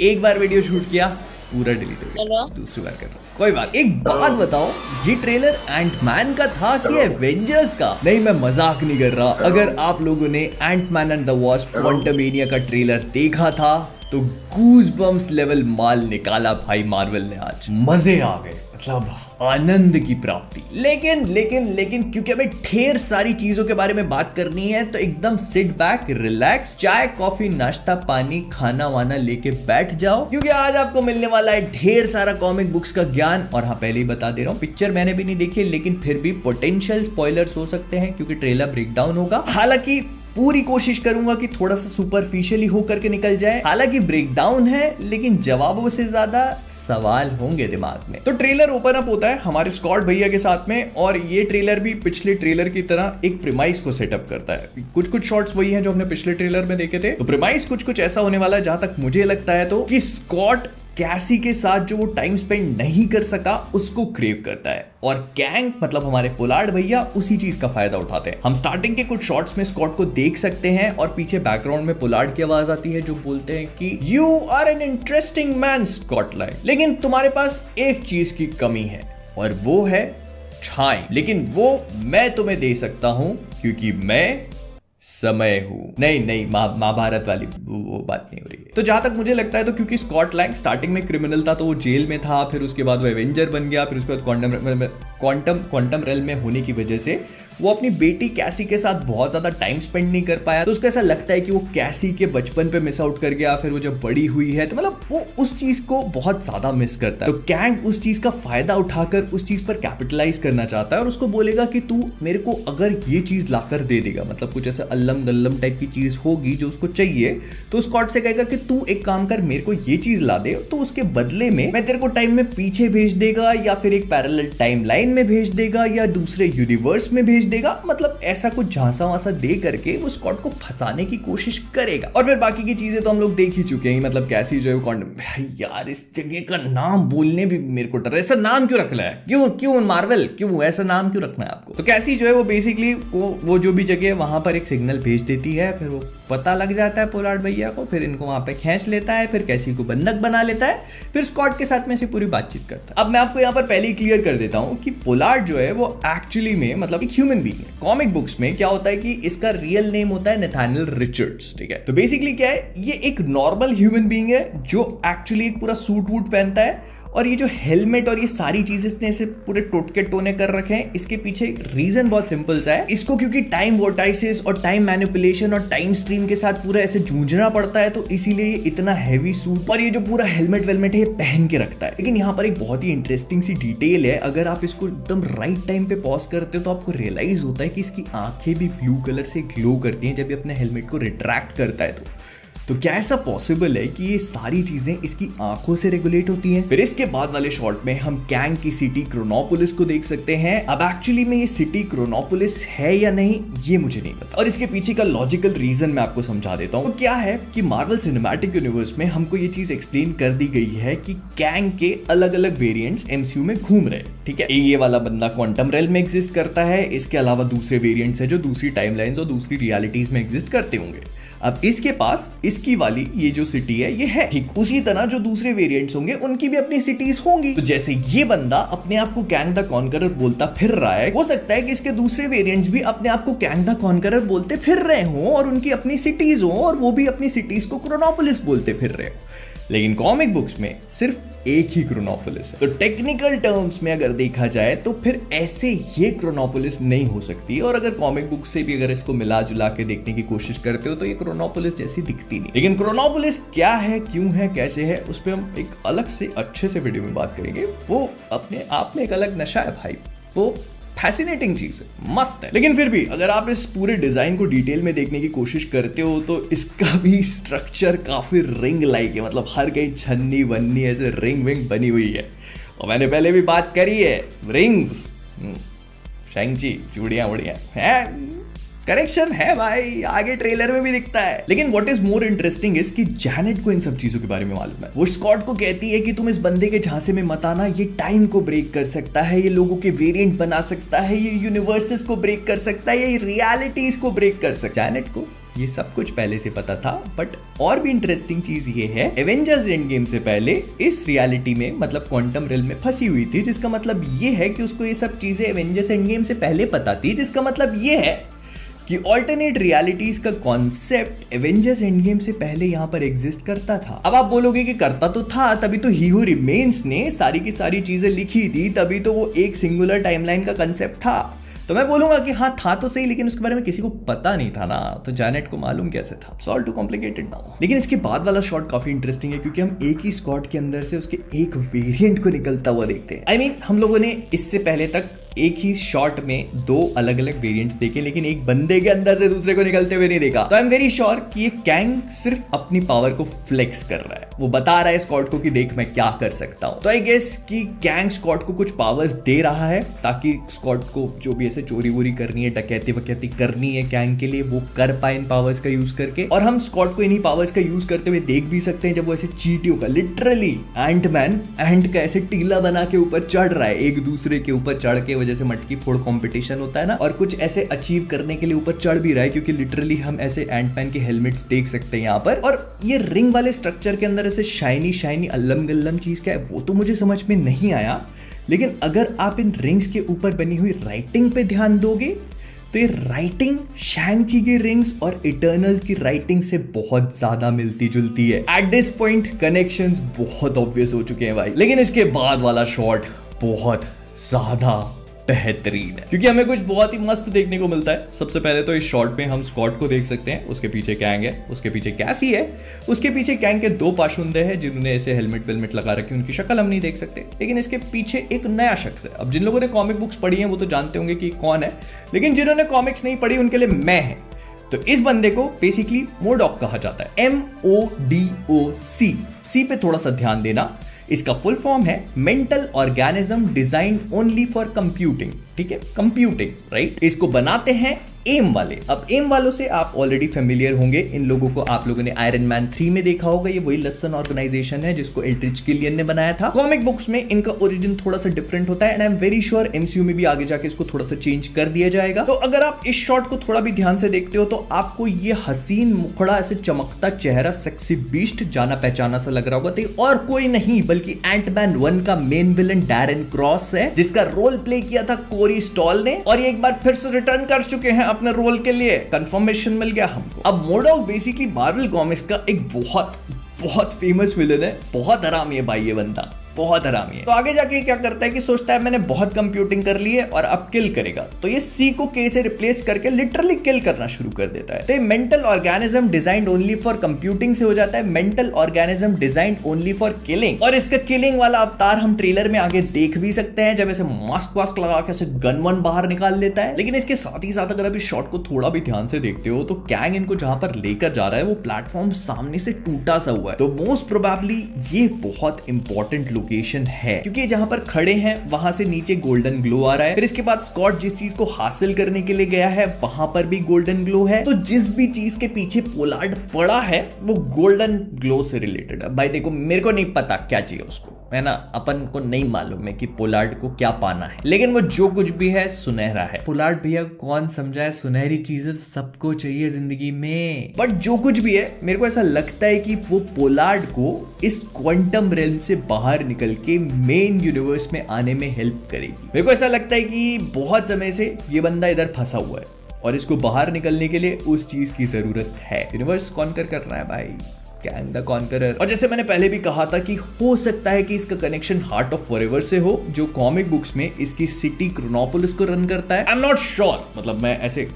एक बार video shoot किया, पूरा डिलीट हो गया। दूसरी बार कर रहा हूं, कोई बात। एक बात बताओ, ये ट्रेलर एंटमैन का था कि एवेंजर्स का? नहीं, मैं मजाक नहीं कर रहा। अगर आप लोगों ने Ant Man and the wasp Quantumania का ट्रेलर देखा था तो गूज बम्स लेवल माल निकाला भाई मार्वल ने। आज मजे आ गए, मतलब आनंद की प्राप्ति। लेकिन लेकिन लेकिन क्योंकि हमें ढेर सारी चीजों के बारे में बात करनी है तो एकदम सिट बैक, रिलैक्स, चाय कॉफी नाश्ता पानी खाना वाना लेके बैठ जाओ, क्योंकि आज आपको मिलने वाला है ढेर सारा कॉमिक बुक्स का ज्ञान। और हाँ, पहले ही बता दे रहा हूँ, पिक्चर मैंने भी नहीं देखी, लेकिन फिर भी पोटेंशियल स्पॉयलर्स हो सकते हैं क्योंकि ट्रेलर ब्रेकडाउन होगा। हालांकि पूरी कोशिश करूंगा कि थोड़ा सा सुपरफिशियली होकर के निकल जाए। हालांकि ब्रेकडाउन है लेकिन जवाबों से ज्यादा सवाल होंगे दिमाग में। तो ट्रेलर ओपन अप होता है हमारे स्कॉट भैया के साथ में, और ये ट्रेलर भी पिछले ट्रेलर की तरह एक प्रीमाइस को सेटअप करता है। कुछ कुछ शॉट्स वही हैं जो हमने पिछले ट्रेलर में देखे थे। तो प्रीमाइस कुछ कुछ ऐसा होने वाला है, जहां तक मुझे लगता है तो, कि स्कॉट कैसी के साथ जो वो टाइम स्पेंड नहीं कर सका उसको क्रेव करता है, और कैंग मतलब हमारे पोलार्ड भैया उसी चीज का फायदा उठाते हैं। हम स्टार्टिंग के कुछ शॉट्स में स्कॉट को देख सकते हैं और पीछे बैकग्राउंड में पोलार्ड की आवाज आती है जो बोलते हैं कि you are an interesting man Scotland, लेकिन तुम्हारे पास एक चीज की कमी है और वो है छाई। लेकिन वो मैं तुम्हें दे सकता हूं क्योंकि मैं समय हूं। नहीं, महाभारत वाली वो बात नहीं हो रही है। तो जहां तक मुझे लगता है तो क्योंकि स्कॉट लैंग स्टार्टिंग में क्रिमिनल था तो वो जेल में था, फिर उसके बाद वो एवेंजर बन गया, फिर उसके बाद क्वांटम रेल में होने की वजह से वो अपनी बेटी कैसी के साथ बहुत ज्यादा टाइम स्पेंड नहीं कर पाया। तो उसको ऐसा लगता है कि वो कैसी के बचपन पे मिस आउट कर गया। फिर वो जब बड़ी हुई है तो मतलब वो उस चीज को बहुत ज्यादा मिस करता है। तो कैंग उस चीज का फायदा उठाकर उस चीज पर कैपिटलाइज करना चाहता है और उसको बोलेगा कि तू मेरे को अगर ये चीज लाकर दे देगा, मतलब कुछ ऐसा अल्लम गल्लम टाइप की चीज होगी जो उसको चाहिए, तो स्कॉट से कहेगा कि तू एक काम कर, मेरे को ये चीज ला दे, तो उसके बदले में मैं तेरे को टाइम में पीछे भेज देगा या फिर एक पैरेलल टाइम लाइन में भेज देगा या दूसरे यूनिवर्स में भेज देगा। मतलब ऐसा कुछ झांसा वासा दे करके वो स्कॉट को फंसाने की कोशिश करेगा। और फिर बाकी की चीजें तो हम लोग देख ही चुके हैं। मतलब कैसी जो है भाई यार, इस जगह का नाम बोलने भी मेरे को डर है। ऐसा नाम क्यों रखना है? क्यों मार्वल, क्यों ऐसा नाम क्यों रखना है आपको? तो कैसी जो है वो बेसिकली वो जो भी जगह है वहां पर एक सिग्नल भेज देती है, फिर वो पता लग जाता है पोलार्ड भैया को, फिर इनको वहां पे खींच लेता है, फिर कैसी को बंधक बना लेता है, फिर स्कॉट के साथ में से पूरी बातचीत करता है। अब मैं आपको यहाँ पर पहले ही क्लियर कर देता हूँ कि पोलार्ड जो है वो एक्चुअली में मतलब एक ह्यूमन बीइंग है। कॉमिक बुक्स में क्या होता है कि इसका रियल नेम होता है नैथानियल रिचर्ड्स, ठीक है? तो बेसिकली क्या है, ये एक नॉर्मल ह्यूमन बीइंग है जो एक्चुअली एक पूरा सूट वूट पहनता है, और ये जो हेलमेट और ये सारी चीजें इसने ऐसे पूरे टोटके टोने कर रखे हैं। इसके पीछे रीजन बहुत सिंपल सा है। इसको क्योंकि टाइम वोर्टाइसिस और टाइम मैनिपुलेशन और टाइम स्ट्रीम के साथ पूरा ऐसे जूझना पड़ता है, तो इसीलिए ये इतना हैवी सूट और ये जो पूरा हेलमेट वेलमेट है ये पहन के रखता है। लेकिन यहाँ पर एक बहुत ही इंटरेस्टिंग सी डिटेल है, अगर आप इसको एकदम राइट टाइम पे पॉज करते हो तो आपको रियलाइज होता है कि इसकी आंखें भी ब्लू कलर से ग्लो करती हैं जब ये अपने हेलमेट को रिट्रैक्ट करता है। तो क्या ऐसा पॉसिबल है कि ये सारी चीजें इसकी आंखों से रेगुलेट होती हैं? फिर इसके बाद वाले शॉट में हम कैंग की सिटी क्रोनोपोलिस को देख सकते हैं। अब एक्चुअली में ये सिटी क्रोनोपोलिस है या नहीं ये मुझे नहीं पता, और इसके पीछे का लॉजिकल रीजन मैं आपको समझा देता हूँ। तो क्या है कि मार्वल सिनेमैटिक यूनिवर्स में हमको ये चीज एक्सप्लेन कर दी गई है कि कैंग के अलग अलग वेरिएंट्स एमसीयू में घूम रहे हैं, ठीक है? ये वाला बंदा क्वांटम रेल में एग्जिस्ट करता है, इसके अलावा दूसरे वेरिएंट्स है जो दूसरी टाइमलाइंस और दूसरी रियलिटीज में एग्जिस्ट करते होंगे। अब इसके पास इसकी वाली ये जो सिटी है ये है, ठीक उसी तरह जो दूसरे वेरिएंट्स होंगे उनकी भी अपनी सिटीज होंगी। तो जैसे ये बंदा अपने आप को कैंग द कॉन्करर बोलता फिर रहा है, हो सकता है कि इसके दूसरे वेरिएंट्स भी अपने आप को कैंग द कॉन्करर बोलते फिर रहे हों और उनकी अपनी सिटीज हो और वो भी अपनी सिटीज को क्रोनोपोलिस बोलते फिर रहे हो। लेकिन कॉमिक बुक्स में सिर्फ एक ही क्रोनोपोलिस है। तो टेक्निकल टर्म्स में अगर देखा जाए तो फिर ऐसे ये क्रोनोपोलिस नहीं हो सकती, और अगर कॉमिक बुक से भी अगर इसको मिला जुला के देखने की कोशिश करते हो तो ये क्रोनोपोलिस जैसी दिखती नहीं। लेकिन क्रोनोपोलिस क्या है, क्यों है, कैसे है, उस पर हम एक अलग से अच्छे से वीडियो में बात करेंगे। वो अपने आप में एक अलग नशा है भाई, वो फैसिनेटिंग चीज है, मस्त है। लेकिन फिर भी अगर आप इस पूरे डिजाइन को डिटेल में देखने की कोशिश करते हो तो इसका भी स्ट्रक्चर काफी रिंग लाइक है। मतलब हर कहीं छन्नी वन्नी ऐसे रिंग विंग बनी हुई है, और मैंने पहले भी बात करी है रिंग्स, शैंग-ची चूड़ियां उड़ियां है, करेक्शन है भाई, आगे ट्रेलर में भी दिखता है। लेकिन what is more interesting is कि जैनेट को इन सब चीजों के बारे में मालूम है। वो स्कॉट को कहती है कि तुम इस बंदे के झांसे में मत आना, ये टाइम को ब्रेक कर सकता है, ये लोगों के वेरिएंट बना सकता है, ये यूनिवर्सेस को ब्रेक कर सकता है, ये रियलिटीज को ब्रेक कर सकता है। जैनेट को ये सब कुछ पहले से पता था, बट और भी इंटरेस्टिंग चीज ये है, एवेंजर्स एंड गेम से पहले इस रियलिटी में मतलब क्वांटम रियल में फंसी हुई थी, जिसका मतलब ये है कि उसको ये सब चीजें एवेंजर्स एंड गेम से पहले पता थी, जिसका मतलब ये है कि ऑल्टरनेट रियलिटीज का कॉन्सेप्ट एवेंजर्स एंड गेम से पहले यहां पर एग्जिस्ट करता था। अब आप बोलोगे कि करता तो था, तभी तो ही हू रिमेन्स ने सारी की सारी चीजें लिखी थी, तभी तो वो एक सिंगुलर टाइमलाइन का कंसेप्ट था। तो मैं बोलूंगा कि हाँ था तो सही, लेकिन उसके बारे में किसी को पता नहीं था ना, तो जैनेट को मालूम कैसे था? It's all too complicated now. लेकिन इसके बाद वाला शॉट काफी इंटरेस्टिंग है, क्योंकि हम एक ही स्क्वाड के अंदर से उसके एक वेरिएंट को निकलता हुआ देखते हैं। I mean, हम लोगों ने इससे पहले तक एक ही शॉट में दो अलग अलग वेरिएंट्स देखे, लेकिन एक बंदे के अंदर से दूसरे को निकलते हुए नहीं देखा। तो आई एम वेरी श्योर कि ये कैंग सिर्फ अपनी पावर को फ्लेक्स कर रहा है, वो बता रहा है स्क्वाड को कि देख मैं क्या कर सकता हूं। तो आई गेस कि कैंग स्क्वाड को कुछ पावर्स दे रहा है, ताकि स्क्वाड को जो भी ऐसे चोरी वोरी करनी है, डकैती वकैती करनी है कैंग के लिए, वो कर पाए इन पावर्स का यूज करके। और हम स्क्वाड को इन्हीं पावर्स का यूज करते हुए देख भी सकते हैं, जब वो ऐसे चींटियों का, लिटरली एंटमैन एंट का ऐसे टीला बना के ऊपर चढ़ रहा है, एक दूसरे के ऊपर चढ़ के, वजह से मटकी फोड़ कंपटीशन होता है ना, और कुछ ऐसे अचीव करने के लिए ऊपर चढ़ भी रहा है, क्योंकि लिटरली हम ऐसे एंटमैन के हेलमेट्स देख सकते हैं यहाँ पर। और ये रिंग वाले स्ट्रक्चर के अंदर ऐसे शाइनी शाइनी अल्लम गल्लम चीज क्या है वो तो मुझे समझ में नहीं आया, लेकिन अगर आप इन रिंग्स के ऊपर बनी हुई राइटिंग पे ध्यान दोगे तो ये राइटिंग शैंग-ची की रिंग्स और इटर्नल्स की राइटिंग से बहुत ज्यादा मिलती जुलती है। एट दिस पॉइंट कनेक्शंस बहुत ऑब्वियस हो चुके हैं भाई, लेकिन इसके बाद वाला शॉट बहुत ज्यादा बेहतरीन है, क्योंकि हमें कुछ बहुत ही मस्त देखने को मिलता है। सबसे पहले तो इस शॉट में हम स्कॉट को देख सकते हैं, उसके पीछे कैंग है, उसके पीछे कैसी है, उसके पीछे कैंग के दो पाशुंदे हैं जिन्होंने ऐसे हेलमेट वेलमेट लगा रखे, उनकी शक्ल हम नहीं देख सकते, लेकिन इसके पीछे एक नया शख्स है। अब जिन लोगों ने कॉमिक बुक्स पढ़ी हैं वो तो जानते होंगे कि कौन है, लेकिन जिन्होंने कॉमिक्स नहीं पढ़ी उनके लिए मैं है। तो इस बंदे को बेसिकली मोडॉक कहा जाता है, MODOC। सी पे थोड़ा सा ध्यान देना, इसका फुल फॉर्म है mental organism designed only for computing. ठीक है, कंप्यूटिंग, राइट। इसको बनाते हैं एम वाले। अब एम वालों से आप ऑलरेडी फेमिलियर होंगे, इन लोगों को आप लोगों ने आयरन मैन 3 में देखा होगा। ये वही लसन ऑर्गेनाइजेशन है जिसको एल्ड्रिच किलियन ने बनाया था। कॉमिक बुक्स में इनका ओरिजिन थोड़ा सा डिफरेंट होता है, and I am very sure MCU में भी आगे जाके इसको थोड़ा सा चेंज कर दिया जाएगा। तो अगर आप इस शॉट को थोड़ा भी ध्यान से देखते हो तो आपको ये हसीन मुखड़ा ऐसे चमकता चेहरा सेक्सी बीस्ट जाना पहचाना सा लग रहा होगा। तो और कोई नहीं बल्कि एंटमैन 1 का मेन विलन डैरेन क्रॉस है, जिसका रोल प्ले किया था कोरी स्टॉल ने, और ये एक बार फिर से रिटर्न कर चुके हैं अपने रोल के लिए। कंफर्मेशन मिल गया हमको। अब मोडॉक बेसिकली मार्वल कॉमिक्स का एक बहुत फेमस विलन है, बहुत हरामी है भाई ये बंदा, बहुत हरामी है। तो आगे जाके क्या करता है कि सोचता है मैंने बहुत कंप्यूटिंग कर ली है और अब किल करेगा, तो ये सी को के से रिप्लेस करके लिटरली किल करना शुरू कर देता है। तो ये mental organism designed only for computing से हो जाता है mental organism designed only for killing. और इसका किलिंग वाला अवतार हम ट्रेलर में आगे देख भी सकते हैं, जब ऐसे मास्क वास्क लगा के ऐसे गन वन बाहर निकाल लेता है। लेकिन इसके साथ ही साथ अगर आप इस शॉट को थोड़ा भी ध्यान से देखते हो तो कैंग इनको जहां पर लेकर जा रहा है वो प्लेटफॉर्म सामने से टूटा सा हुआ है। तो मोस्ट प्रोबेबली ये बहुत इंपॉर्टेंट लोकेशन है, क्योंकि जहां पर खड़े हैं वहां से नीचे गोल्डन ग्लो आ रहा है। फिर इसके बाद स्कॉट जिस चीज को हासिल करने के लिए गया है वहां पर भी गोल्डन ग्लो है। तो जिस भी चीज के पीछे पोलार्ड पड़ा है वो गोल्डन ग्लो से रिलेटेड है। भाई देखो, मेरे को नहीं पता क्या चाहिए उसको, है ना, अपन को नहीं मालूम है कि पोलार्ड को क्या पाना है, लेकिन वो जो कुछ भी है सुनहरा है। पोलार्ड भैया कौन समझाए, सुनहरी चीजें सबको चाहिए जिंदगी में। बट जो कुछ भी है, मेरे को ऐसा लगता है कि वो पोलार्ड को इस क्वांटम रेल्म से बाहर निकल के मेन यूनिवर्स में आने में हेल्प करेगी। मेरे को ऐसा लगता है कि बहुत समय से ये बंदा इधर फंसा हुआ है और इसको बाहर निकलने के लिए उस चीज की जरूरत है। यूनिवर्स कॉन्कर करना है भाई, कैंग द कॉन्करर। और जैसे मैंने पहले भी कहा था कि हो सकता है कि इसका कनेक्शन हार्ट ऑफ फॉरएवर से हो, जो कॉमिक बुक्स में इसकी सिटी क्रोनोपोलिस को रन करता है। आई एम नॉट श्योर, मतलब मैं ऐसे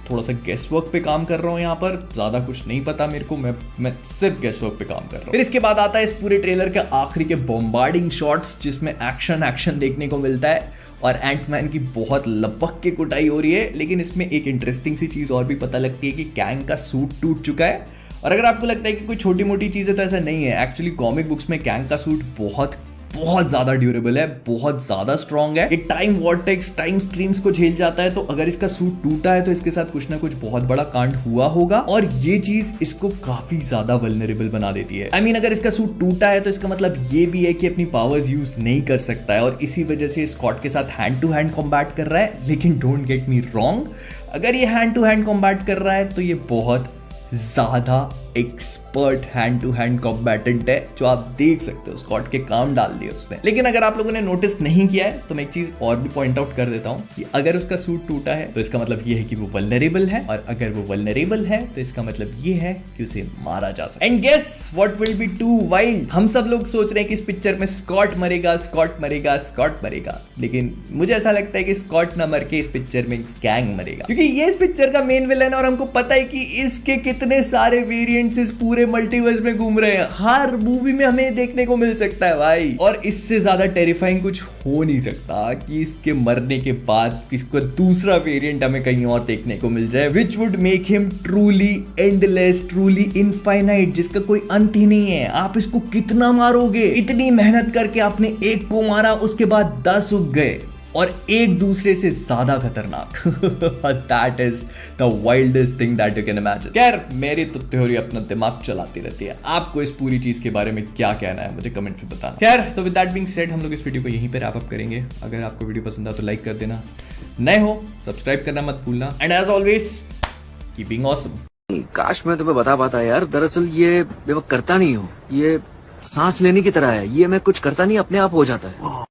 थोड़ा सा गेस वर्क पे काम कर रहा हूं यहाँ पर, ज्यादा कुछ नहीं पता मेरे को, मैं सिर्फ गेस वर्क पे काम कर रहा हूं। फिर इसके बाद आता है इस पूरे ट्रेलर के आखिरी के बॉम्बार्डिंग शॉट्स, जिसमें एक्शन देखने को मिलता है और एंटमैन की बहुत लपक के कुटाई हो रही है। लेकिन इसमें एक इंटरेस्टिंग सी चीज और भी पता लगती है कि कैंग का सूट टूट चुका है। और अगर आपको लगता है कि कोई छोटी मोटी चीज है तो ऐसा नहीं है। एक्चुअली कॉमिक बुक्स में कैंग का सूट बहुत ज्यादा ड्यूरेबल है, बहुत ज्यादा स्ट्रॉन्ग है। ये टाइम वॉर्टेक्स, टाइम स्ट्रीम्स को झेल जाता है। तो अगर इसका सूट टूटा है तो इसके साथ कुछ ना कुछ बहुत बड़ा कांड हुआ होगा, और ये चीज इसको काफी ज्यादा वल्नरेबल बना देती है। आई मीन, अगर इसका सूट टूटा है तो इसका मतलब ये भी है कि अपनी पावर्स यूज नहीं कर सकता है, और इसी वजह से स्कॉट के साथ हैंड टू हैंड कॉम्बैट कर रहा है। लेकिन डोंट गेट मी रॉन्ग, अगर ये हैंड टू हैंड कॉम्बैट कर रहा है तो ये बहुत ज्यादा expert hand to hand combatant है, जो आप देख सकते हो स्कॉट के काम डाल दिए उसने। लेकिन अगर आप लोगों ने नोटिस नहीं किया है तो मैं एक चीज और भी पॉइंट आउट कर देता हूं कि अगर उसका सूट टूटा है तो इसका मतलब ये है कि वो वल्नरेबल है, और अगर वो वल्नरेबल है तो इसका मतलब ये है कि उसे मारा जा सकता है। And guess what will be too wild. हम सब लोग सोच रहे हैं कि इस पिक्चर में स्कॉट मरेगा, स्कॉट मरेगा, स्कॉट मरेगा, लेकिन मुझे ऐसा लगता है कि स्कॉट ना मर के इस पिक्चर में गैंग मरेगा, क्योंकि ये इस पिक्चर का मेन विलन है और हमको पता है कि इसके कितने सारे वेरिएंट्स इस पूरे मल्टीवर्स में घूम रहे हैं। हर मूवी में हमें देखने को मिल सकता है भाई, और इससे ज्यादा टेरिफाइंग कुछ हो नहीं सकता कि इसके मरने के बाद इसको दूसरा वेरिएंट हमें कहीं और देखने को मिल जाए, which would make him truly endless, truly infinite, जिसका कोई अंत ही नहीं है। आप इसको कितना मारोगे? इतनी मेहनत करके आपने एक को मारा, उसके बाद 10 उग गए और एक दूसरे से ज्यादा खतरनाक। That is the wildest thing that you can imagine. खैर, मेरी तो थ्योरी अपना दिमाग चलाती रहती है। आपको इस पूरी चीज के बारे में क्या कहना है मुझे कमेंट में बताना। खैर, तो विद दैट बीइंग सेड हम लोग इस वीडियो को यहीं पे रैप अप करेंगे। अगर आपको वीडियो पसंद आया तो लाइक कर देना, नए हो सब्सक्राइब करना मत भूलना, and as always keeping awesome. काश मैं तुम्हें बता पाता यार, दरअसल ये मैं करता नहीं हूँ, ये सांस लेने की तरह है, ये मैं कुछ करता नहीं अपने आप हो जाता है।